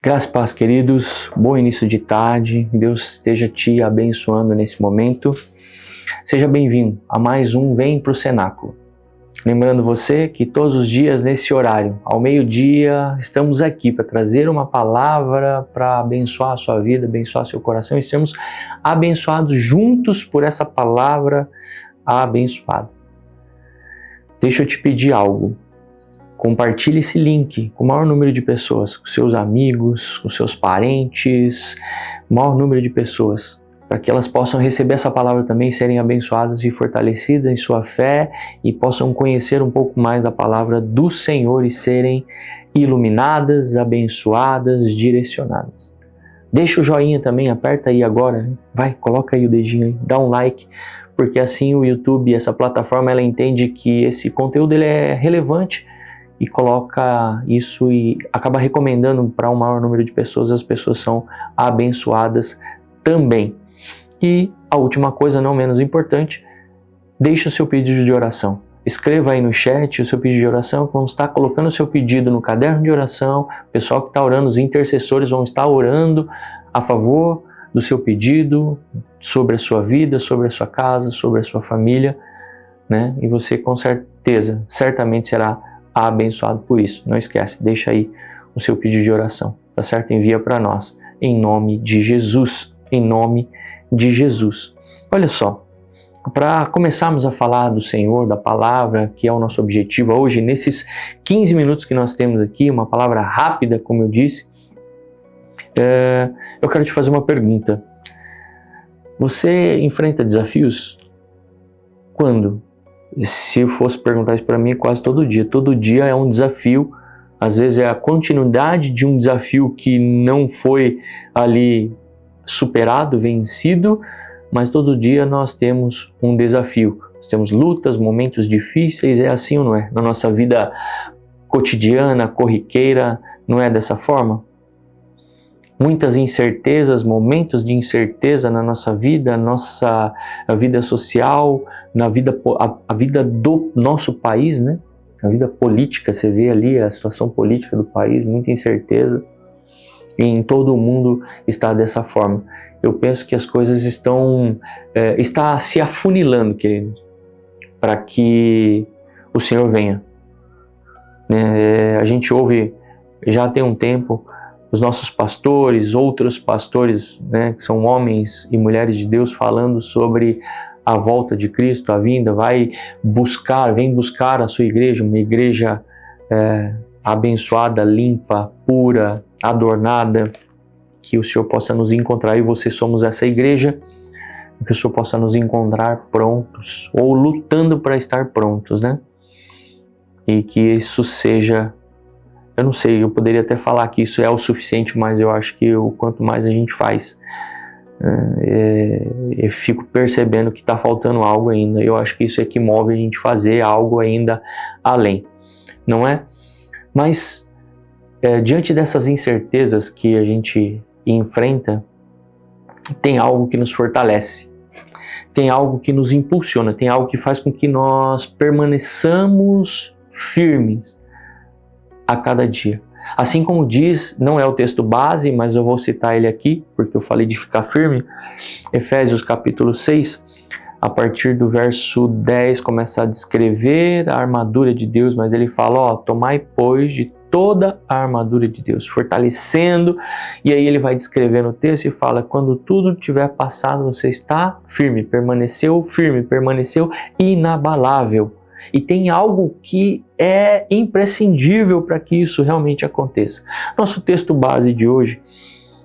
Graças e paz, queridos, bom início de tarde, Deus esteja te abençoando nesse momento. Seja bem-vindo a mais um Vem para o Cenáculo. Lembrando você que todos os dias nesse horário, ao meio-dia, estamos aqui para trazer uma palavra para abençoar a sua vida, abençoar seu coração e sermos abençoados juntos por essa palavra abençoada. Deixa eu te pedir algo. Compartilhe esse link com o maior número de pessoas, com seus amigos, com seus parentes, o maior número de pessoas, para que elas possam receber essa palavra também, serem abençoadas e fortalecidas em sua fé e possam conhecer um pouco mais da palavra do Senhor e serem iluminadas, abençoadas, direcionadas. Deixa o joinha também, aperta aí agora, vai, coloca aí o dedinho aí, dá um like, porque assim o YouTube, essa plataforma, ela entende que esse conteúdo ele é relevante e coloca isso e acaba recomendando para um maior número de pessoas, as pessoas são abençoadas também. E a última coisa, não menos importante, deixa o seu pedido de oração. Escreva aí no chat o seu pedido de oração, vamos estar colocando o seu pedido no caderno de oração, o pessoal que está orando, os intercessores vão estar orando a favor do seu pedido, sobre a sua vida, sobre a sua casa, sobre a sua família, né? E você com certeza, certamente será abençoado por isso. Não esquece, deixa aí o seu pedido de oração, tá certo? Envia para nós, em nome de Jesus, em nome de Jesus. Olha só, para começarmos a falar do Senhor, da palavra, que é o nosso objetivo hoje, nesses 15 minutos que nós temos aqui, uma palavra rápida, como eu disse, eu quero te fazer uma pergunta. Você enfrenta desafios? Quando? Se eu fosse perguntar isso para mim, quase todo dia é um desafio, às vezes é a continuidade de um desafio que não foi ali superado, vencido, mas todo dia nós temos um desafio, nós temos lutas, momentos difíceis, é assim ou não é? Na nossa vida cotidiana, corriqueira, não é dessa forma? Muitas incertezas, momentos de incerteza na nossa vida, a vida social, a vida do nosso país, né? A vida política, você vê ali a situação política do país, muita incerteza. E em todo o mundo está dessa forma. Eu penso que as coisas está se afunilando, querido, para que o Senhor venha. A gente ouve já tem um tempo os nossos pastores, outros pastores, né, que são homens e mulheres de Deus, falando sobre a volta de Cristo, a vinda, vem buscar a sua igreja, uma igreja abençoada, limpa, pura, adornada, que o Senhor possa nos encontrar, e você somos essa igreja, que o Senhor possa nos encontrar prontos, ou lutando para estar prontos, né? E que isso seja, eu não sei, eu poderia até falar que isso é o suficiente, mas eu acho que quanto mais a gente faz, eu fico percebendo que está faltando algo ainda. Eu acho que isso é que move a gente fazer algo ainda além, não é? Mas diante dessas incertezas que a gente enfrenta, tem algo que nos fortalece, tem algo que nos impulsiona, tem algo que faz com que nós permaneçamos firmes a cada dia. Assim como diz, não é o texto base, mas eu vou citar ele aqui, porque eu falei de ficar firme, Efésios capítulo 6, a partir do verso 10, começa a descrever a armadura de Deus, mas ele fala, tomai pois de toda a armadura de Deus, fortalecendo, e aí ele vai descrevendo o texto e fala, quando tudo tiver passado, você está firme, permaneceu inabalável. E tem algo que é imprescindível para que isso realmente aconteça. Nosso texto base de hoje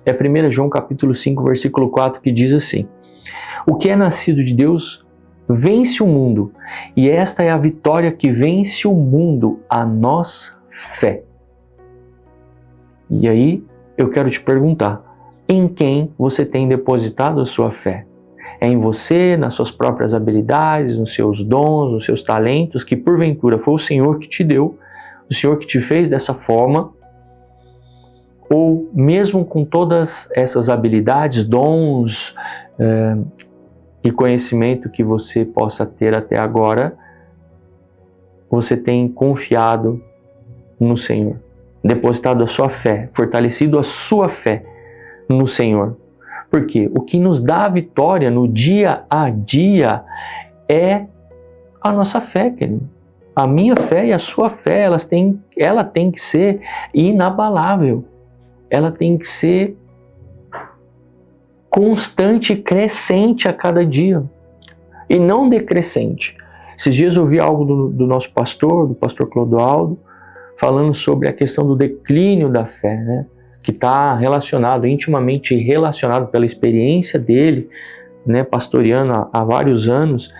é 1 João capítulo 5, versículo 4, que diz assim, o que é nascido de Deus vence o mundo, e esta é a vitória que vence o mundo, a nossa fé. E aí eu quero te perguntar, em quem você tem depositado a sua fé? É em você, nas suas próprias habilidades, nos seus dons, nos seus talentos, que porventura foi o Senhor que te deu, o Senhor que te fez dessa forma, ou mesmo com todas essas habilidades, dons e conhecimento que você possa ter até agora, você tem confiado no Senhor, depositado a sua fé, fortalecido a sua fé no Senhor. Porque o que nos dá a vitória no dia a dia é a nossa fé, querido. A minha fé e a sua fé, ela tem que ser inabalável. Ela tem que ser constante e crescente a cada dia. E não decrescente. Esses dias eu ouvi algo do nosso pastor, do pastor Clodoaldo, falando sobre a questão do declínio da fé, né? Que está relacionado, intimamente relacionado pela experiência dele, né, pastoreando há vários anos,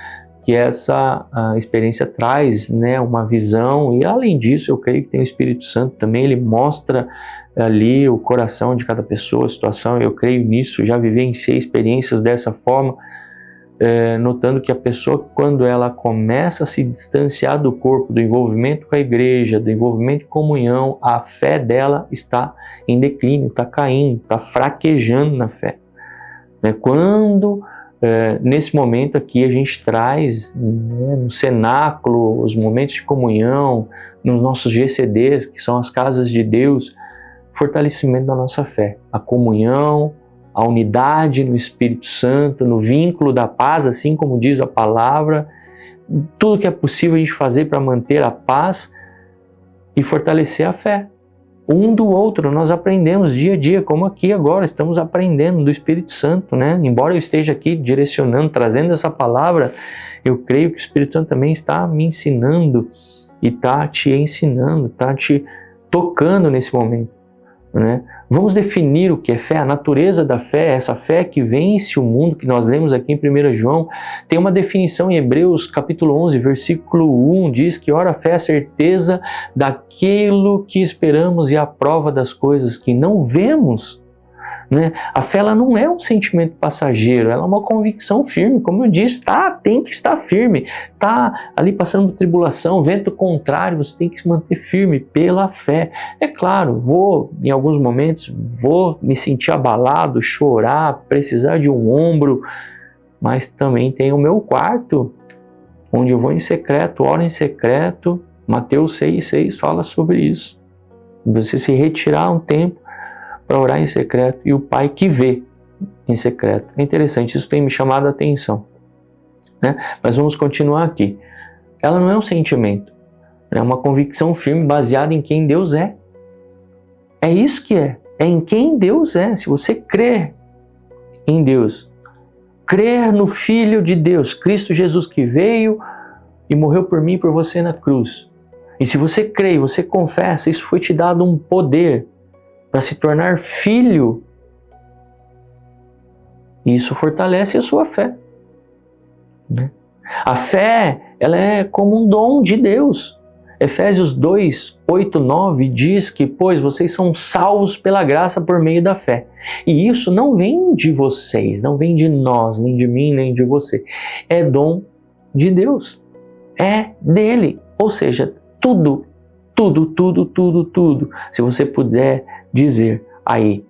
que essa experiência traz, né, uma visão, e além disso eu creio que tem o Espírito Santo também, ele mostra ali o coração de cada pessoa, a situação, eu creio nisso, já vivenciei experiências dessa forma, notando que a pessoa, quando ela começa a se distanciar do corpo, do envolvimento com a igreja, do envolvimento com comunhão, a fé dela está em declínio, está caindo, está fraquejando na fé. Quando nesse momento aqui a gente traz, né, no cenáculo, os momentos de comunhão, nos nossos GCDs, que são as casas de Deus, fortalecimento da nossa fé, a comunhão, a unidade no Espírito Santo, no vínculo da paz, assim como diz a palavra, tudo que é possível a gente fazer para manter a paz e fortalecer a fé. Um do outro, nós aprendemos dia a dia, como aqui agora, estamos aprendendo do Espírito Santo, né? Embora eu esteja aqui direcionando, trazendo essa palavra, eu creio que o Espírito Santo também está me ensinando e está te ensinando, está te tocando nesse momento, né? Vamos definir o que é fé, a natureza da fé, essa fé que vence o mundo, que nós lemos aqui em 1 João, tem uma definição em Hebreus capítulo 11, versículo 1, diz que ora a fé é a certeza daquilo que esperamos e a prova das coisas que não vemos. Né? A fé ela não é um sentimento passageiro, ela é uma convicção firme, como eu disse, tem que estar firme, está ali passando por tribulação, vento contrário, você tem que se manter firme pela fé. É claro, em alguns momentos, vou me sentir abalado, chorar, precisar de um ombro, mas também tem o meu quarto, onde eu vou em secreto, oro em secreto. Mateus 6,6 fala sobre isso. Você se retirar um tempo para orar em secreto, e o Pai que vê em secreto. É interessante, isso tem me chamado a atenção, né? Mas vamos continuar aqui. Ela não é um sentimento, é uma convicção firme baseada em quem Deus é. É isso que é em quem Deus é. Se você crer em Deus, crer no Filho de Deus, Cristo Jesus, que veio e morreu por mim e por você na cruz, e se você crê e você confessa, isso foi te dado um poder para se tornar filho, e isso fortalece a sua fé, né? A fé, ela é como um dom de Deus. Efésios 2, 8, 9 diz que, pois, vocês são salvos pela graça por meio da fé. E isso não vem de vocês, não vem de nós, nem de mim, nem de você. É dom de Deus. É dele. Ou seja, tudo. Se você puder dizer aí,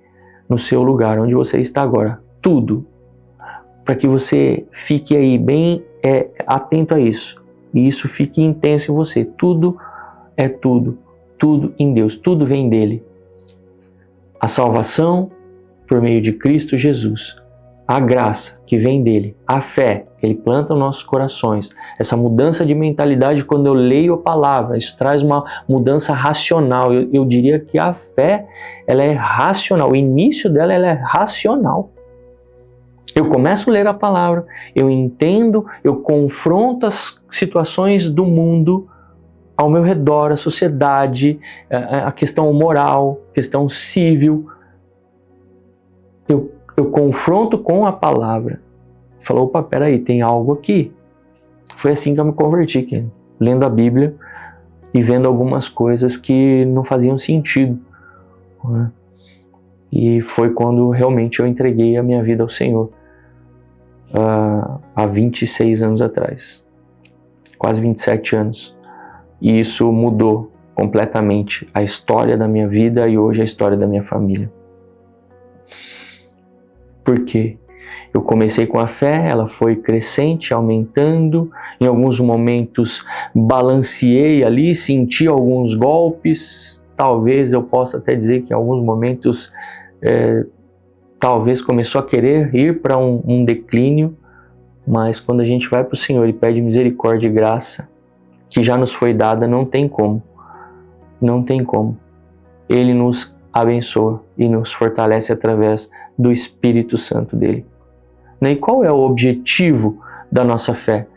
no seu lugar, onde você está agora, tudo, para que você fique aí bem atento a isso, e isso fique intenso em você. Tudo é tudo em Deus, tudo vem dele. A salvação por meio de Cristo Jesus, a graça que vem dele, a fé que ele planta nos nossos corações, essa mudança de mentalidade quando eu leio a palavra, isso traz uma mudança racional. Eu diria que a fé, ela é racional, o início dela ela é racional. Eu começo a ler a palavra, eu entendo, eu confronto as situações do mundo ao meu redor, a sociedade, a questão moral, a questão civil. Eu confronto com a palavra. Falou, opa, peraí, tem algo aqui. Foi assim que eu me converti, lendo a Bíblia e vendo algumas coisas que não faziam sentido, né? E foi quando realmente eu entreguei a minha vida ao Senhor, há 26 anos atrás, quase 27 anos. E isso mudou completamente a história da minha vida e hoje a história da minha família. Por quê? Eu comecei com a fé, ela foi crescente, aumentando. Em alguns momentos balanceei ali, senti alguns golpes, talvez eu possa até dizer que em alguns momentos talvez começou a querer ir para um declínio, mas quando a gente vai para o Senhor e pede misericórdia e graça, que já nos foi dada, não tem como. Não tem como. Ele nos abençoa e nos fortalece através do Espírito Santo dele. E qual é o objetivo da nossa fé?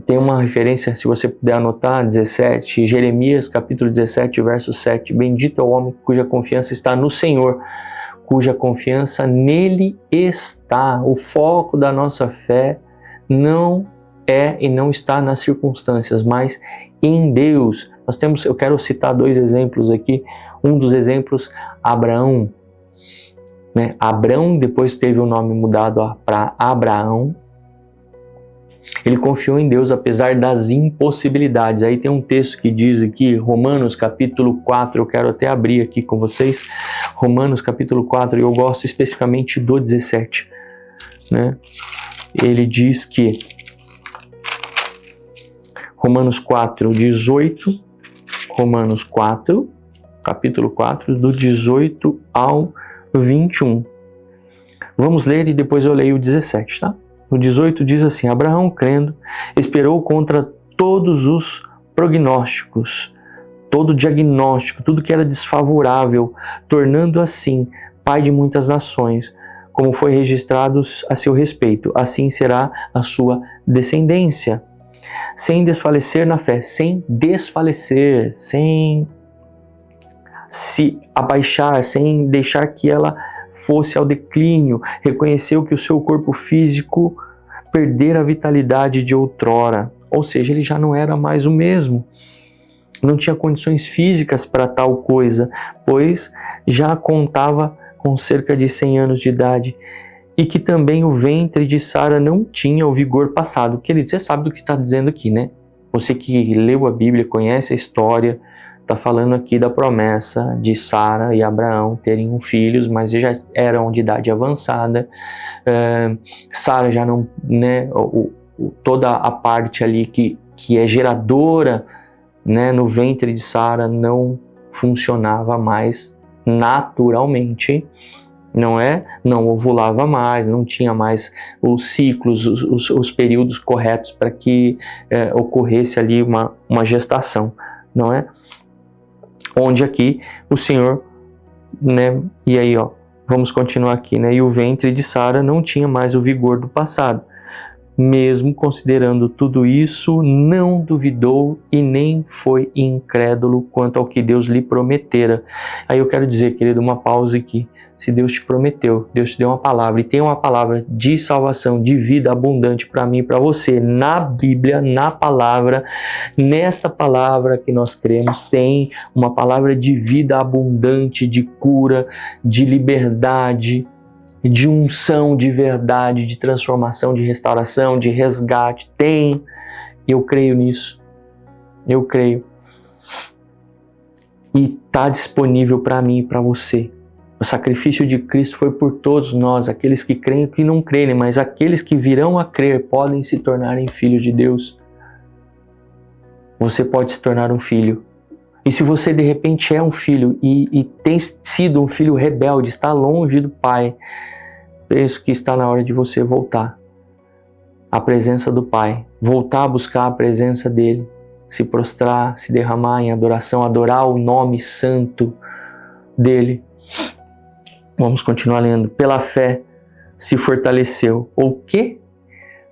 Tem uma referência, se você puder anotar, 17, Jeremias capítulo 17, verso 7. Bendito é o homem cuja confiança está no Senhor, cuja confiança nele está. O foco da nossa fé não é e não está nas circunstâncias, mas em Deus. Eu quero citar 2 exemplos aqui. Um dos exemplos, Abraão. Abrão depois teve o nome mudado para Abraão. Ele confiou em Deus apesar das impossibilidades. Aí tem um texto que diz aqui, Romanos capítulo 4, eu quero até abrir aqui com vocês, Romanos capítulo 4, e eu gosto especificamente do 17. Ele diz que, Romanos 4, 18, Romanos 4, capítulo 4, do 18 ao 21. Vamos ler e depois eu leio o 17, tá? No 18 diz assim: Abraão, crendo, esperou contra todos os prognósticos, todo diagnóstico, tudo que era desfavorável, tornando assim pai de muitas nações, como foi registrado a seu respeito. Assim será a sua descendência. Sem desfalecer na fé, sem desfalecer, sem se abaixar, sem deixar que ela fosse ao declínio, reconheceu que o seu corpo físico perdera a vitalidade de outrora, ou seja, ele já não era mais o mesmo, não tinha condições físicas para tal coisa, pois já contava com cerca de 100 anos de idade, e que também o ventre de Sara não tinha o vigor passado. Querido, você sabe do que está dizendo aqui, né? Você que leu a Bíblia, conhece a história, está falando aqui da promessa de Sara e Abraão terem filhos, mas já eram de idade avançada. Sara já não, toda a parte ali que é geradora, no ventre de Sara não funcionava mais naturalmente, não ovulava mais, não tinha mais os ciclos, os períodos corretos para que ocorresse ali uma gestação, não é? Onde aqui o Senhor, e aí vamos continuar aqui, e o ventre de Sara não tinha mais o vigor do passado. Mesmo considerando tudo isso, não duvidou e nem foi incrédulo quanto ao que Deus lhe prometera. Aí eu quero dizer, querido, uma pausa aqui. Se Deus te prometeu, Deus te deu uma palavra, e tem uma palavra de salvação, de vida abundante para mim e para você, na Bíblia, na palavra, nesta palavra que nós cremos, tem uma palavra de vida abundante, de cura, de liberdade, de unção, de verdade, de transformação, de restauração, de resgate. Tem. Eu creio nisso. Eu creio. E está disponível para mim e para você. O sacrifício de Cristo foi por todos nós, aqueles que creem e que não creem, mas aqueles que virão a crer podem se tornarem filhos de Deus. Você pode se tornar um filho. E se você de repente é um filho e tem sido um filho rebelde, está longe do Pai, penso que está na hora de você voltar à presença do Pai, voltar a buscar a presença dele, se prostrar, se derramar em adoração, adorar o nome santo dele. Vamos continuar lendo. Pela fé se fortaleceu. O quê?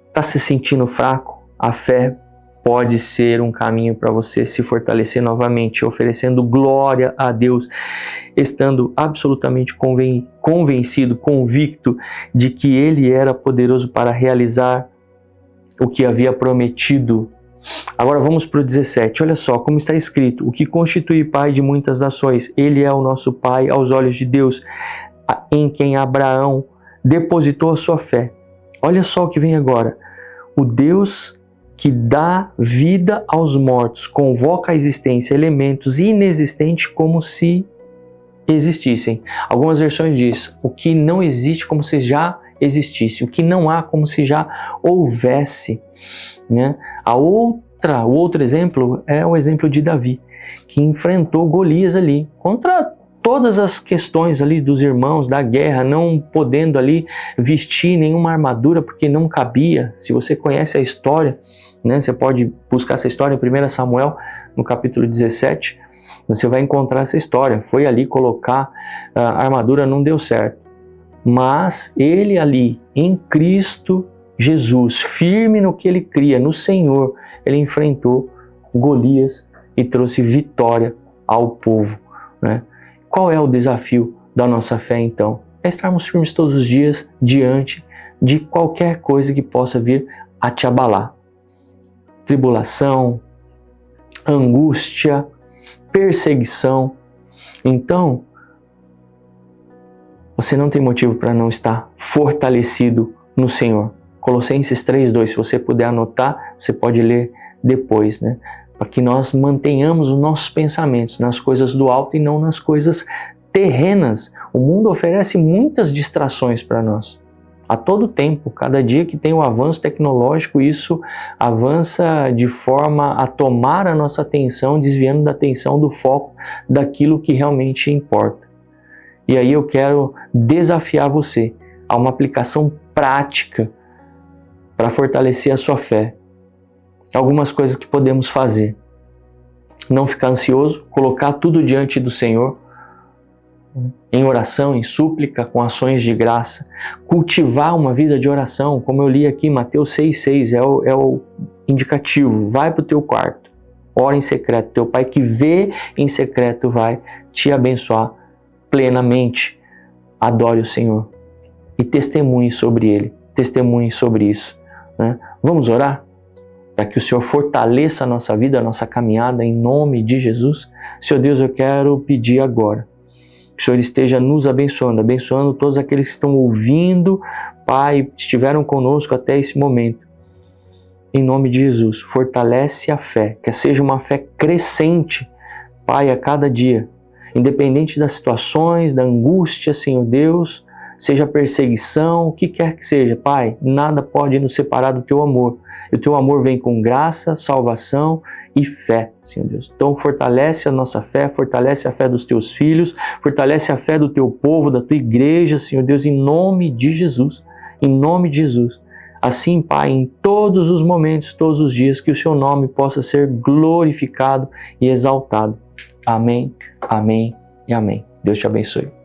Está se sentindo fraco? A fé pode ser um caminho para você se fortalecer novamente, oferecendo glória a Deus, estando absolutamente convencido, convicto de que Ele era poderoso para realizar o que havia prometido. Agora vamos para o 17, olha só como está escrito: o que constitui Pai de muitas nações, Ele é o nosso Pai aos olhos de Deus, em quem Abraão depositou a sua fé. Olha só o que vem agora: o Deus que dá vida aos mortos, convoca à existência elementos inexistentes como se existissem. Algumas versões diz, o que não existe como se já existisse, o que não há como se já houvesse. O outro exemplo é o exemplo de Davi. que enfrentou Golias ali, contra todas as questões ali dos irmãos da guerra, não podendo ali vestir nenhuma armadura porque não cabia. Se você conhece a história, né, você pode buscar essa história em 1 Samuel, no capítulo 17, você vai encontrar essa história. Foi ali colocar a armadura, não deu certo. Mas ele ali, em Cristo Jesus, firme no que ele cria, no Senhor, ele enfrentou Golias e trouxe vitória ao povo, né? Qual é o desafio da nossa fé, então? É estarmos firmes todos os dias diante de qualquer coisa que possa vir a te abalar. Tribulação, angústia, perseguição. Então, você não tem motivo para não estar fortalecido no Senhor. Colossenses 3:2, se você puder anotar, você pode ler depois, né? Para que nós mantenhamos os nossos pensamentos nas coisas do alto e não nas coisas terrenas. O mundo oferece muitas distrações para nós. A todo tempo, cada dia que tem o avanço tecnológico, isso avança de forma a tomar a nossa atenção, desviando da atenção do foco daquilo que realmente importa. E aí eu quero desafiar você a uma aplicação prática para fortalecer a sua fé. Algumas coisas que podemos fazer. Não ficar ansioso, colocar tudo diante do Senhor, em oração, em súplica, com ações de graça. Cultivar uma vida de oração, como eu li aqui, Mateus 6,6, é o indicativo. Vai para o teu quarto, ora em secreto. Teu Pai que vê em secreto vai te abençoar plenamente. Adore o Senhor e testemunhe sobre Ele, testemunhe sobre isso, né? Vamos orar? Para que o Senhor fortaleça a nossa vida, a nossa caminhada, em nome de Jesus. Senhor Deus, eu quero pedir agora que o Senhor esteja nos abençoando, abençoando todos aqueles que estão ouvindo, Pai, estiveram conosco até esse momento. Em nome de Jesus, fortalece a fé, que seja uma fé crescente, Pai, a cada dia, independente das situações, da angústia, Senhor Deus, seja perseguição, o que quer que seja, Pai, nada pode nos separar do Teu amor. E o Teu amor vem com graça, salvação e fé, Senhor Deus. Então fortalece a nossa fé, fortalece a fé dos Teus filhos, fortalece a fé do Teu povo, da Tua igreja, Senhor Deus, em nome de Jesus, em nome de Jesus. Assim, Pai, em todos os momentos, todos os dias, que o Seu nome possa ser glorificado e exaltado. Amém, amém e amém. Deus te abençoe.